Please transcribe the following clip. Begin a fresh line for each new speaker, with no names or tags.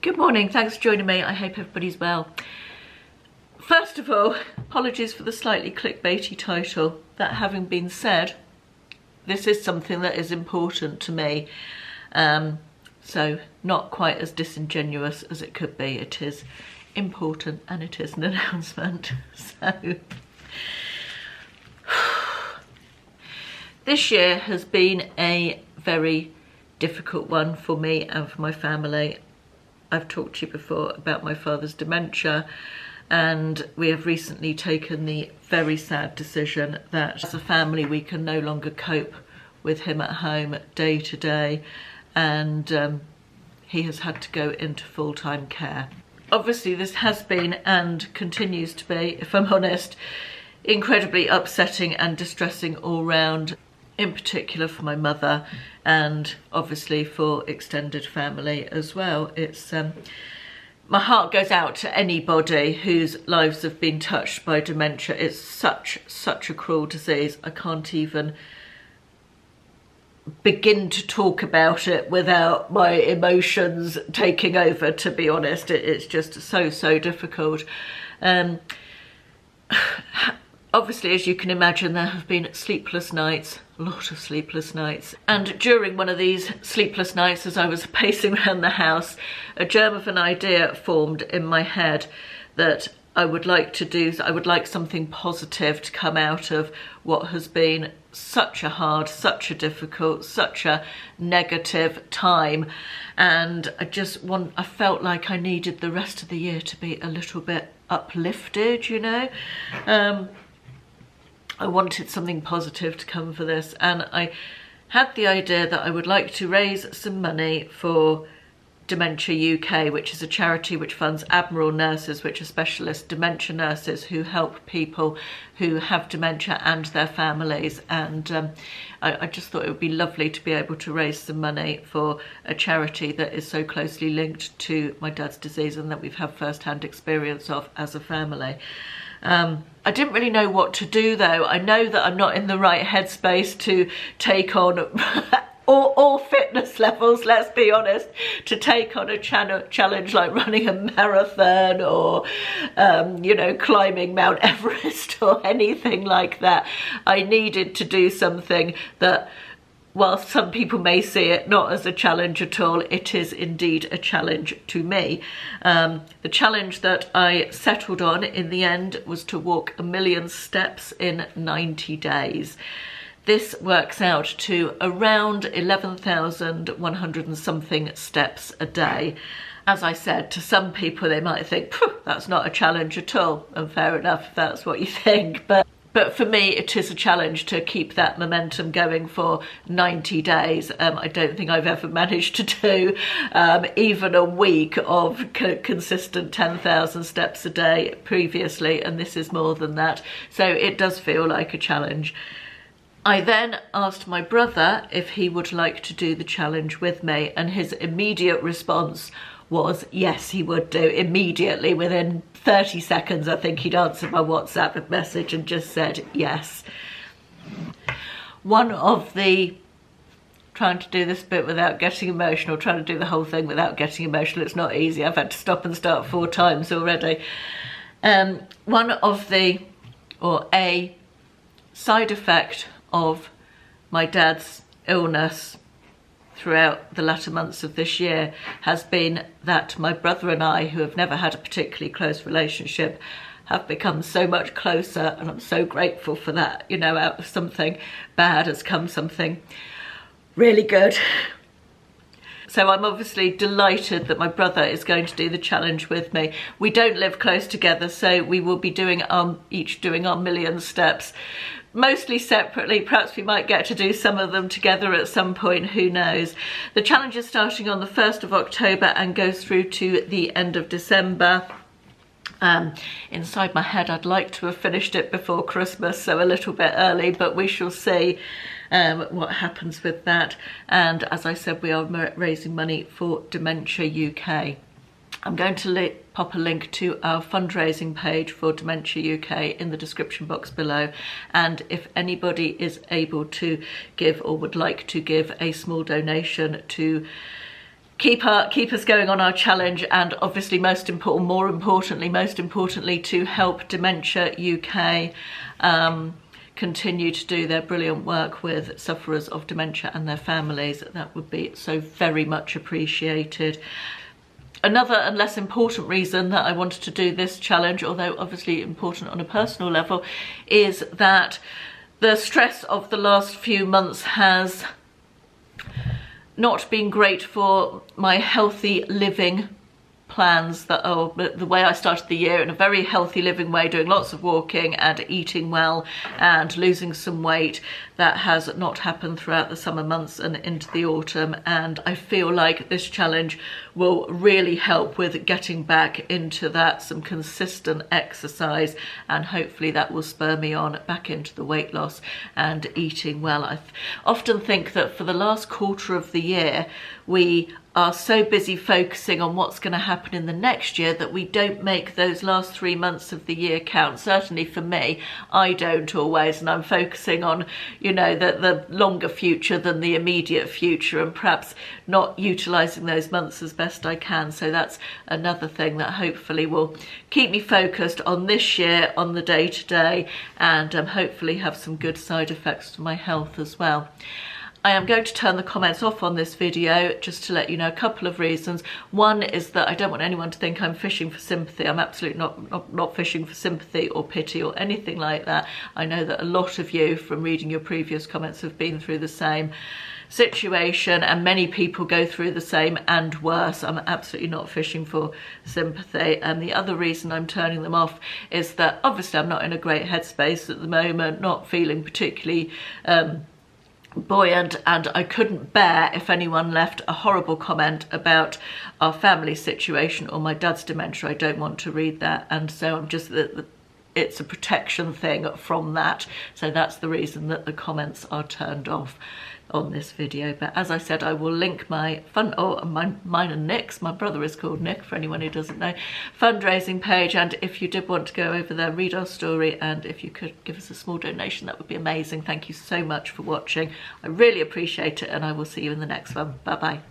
Good morning, thanks for joining me. I hope everybody's well. First of all, apologies for the slightly clickbaity title. That having been said, this is something that is important to me. So not quite as disingenuous as it could be. It is important and it is an announcement. So this year has been a very difficult one for me and for my family. I've talked to you before about my father's dementia, and we have recently taken the very sad decision that as a family we can no longer cope with him at home day to day, and he has had to go into full-time care. Obviously this has been and continues to be, if I'm honest, incredibly upsetting and distressing all round, in particular for my mother and obviously for extended family as well. It's my heart goes out to anybody whose lives have been touched by dementia. It's such a cruel disease. I can't even begin to talk about it without my emotions taking over, to be honest. It's just so difficult. Obviously, as you can imagine, there have been sleepless nights, a lot of sleepless nights. And during one of these sleepless nights, as I was pacing around the house, a germ of an idea formed in my head that I would like something positive to come out of what has been such a hard, such a difficult, such a negative time. And I felt like I needed the rest of the year to be a little bit uplifted, you know. I wanted something positive to come for this, and I had the idea that I would like to raise some money for Dementia UK, which is a charity which funds Admiral nurses, which are specialist dementia nurses who help people who have dementia and their families. And I just thought it would be lovely to be able to raise some money for a charity that is so closely linked to my dad's disease and that we've had first-hand experience of as a family. I didn't really know what to do though. I know that I'm not in the right headspace to take on all fitness levels, let's be honest, to take on a challenge like running a marathon or, you know, climbing Mount Everest or anything like that. I needed to do something that, while some people may see it not as a challenge at all, it is indeed a challenge to me. The challenge that I settled on in the end was to walk 1 million steps in 90 days. This works out to around 11,100 and something steps a day. As I said, to some people they might think, that's not a challenge at all, and fair enough if that's what you think. But for me, it is a challenge to keep that momentum going for 90 days. I don't think I've ever managed to do even a week of consistent 10,000 steps a day previously, and this is more than that. So it does feel like a challenge. I then asked my brother if he would like to do the challenge with me, and his immediate response was yes, he would do. Immediately, within 30 seconds, I think he'd answered my WhatsApp message and just said yes. One of the, trying to do this bit without getting emotional, trying to do the whole thing without getting emotional, it's not easy. I've had to stop and start 4 times already. One of the, or a side effect of my dad's illness throughout the latter months of this year has been that my brother and I, who have never had a particularly close relationship, have become so much closer, and I'm so grateful for that. You know, out of something bad has come something really good. So I'm obviously delighted that my brother is going to do the challenge with me. We don't live close together, so we will be doing each doing our 1 million steps, mostly separately. Perhaps we might get to do some of them together at some point, who knows. The challenge is starting on the 1st of October and goes through to the end of December. Inside my head I'd like to have finished it before Christmas, so a little bit early, but we shall see what happens with that. And as I said, we are raising money for Dementia UK. I'm going to pop a link to our fundraising page for Dementia UK in the description box below, and if anybody is able to give or would like to give a small donation to keep us going on our challenge, and obviously most importantly to help Dementia UK continue to do their brilliant work with sufferers of dementia and their families. That would be so very much appreciated. Another and less important reason that I wanted to do this challenge, although obviously important on a personal level, is that the stress of the last few months has not been great for my healthy living plans. That the way I started the year in a very healthy living way, doing lots of walking and eating well and losing some weight, that has not happened throughout the summer months and into the autumn, and I feel like this challenge will really help with getting back into that, some consistent exercise, and hopefully that will spur me on back into the weight loss and eating well. I often think that for the last quarter of the year we are so busy focusing on what's going to happen in the next year that we don't make those last 3 months of the year count. Certainly for me, I don't always, and I'm focusing on, you know, the longer future than the immediate future, and perhaps not utilising those months as best I can. So that's another thing that hopefully will keep me focused on this year, on the day-to-day, and hopefully have some good side effects to my health as well. I am going to turn the comments off on this video just to let you know a couple of reasons. One is that I don't want anyone to think I'm fishing for sympathy. I'm absolutely not fishing for sympathy or pity or anything like that. I know that a lot of you, from reading your previous comments, have been through the same situation, and many people go through the same and worse. I'm absolutely not fishing for sympathy. And the other reason I'm turning them off is that obviously I'm not in a great headspace at the moment, not feeling particularly buoyant, and I couldn't bear if anyone left a horrible comment about our family situation or my dad's dementia. I don't want to read that, and so I'm just it's a protection thing from that. So that's the reason that the comments are turned off on this video. But as I said, I will link mine and Nick's, my brother is called Nick for anyone who doesn't know, fundraising page, and if you did want to go over there, read our story, and if you could give us a small donation, that would be amazing. Thank you so much for watching. I really appreciate it, and I will see you in the next one. Bye bye.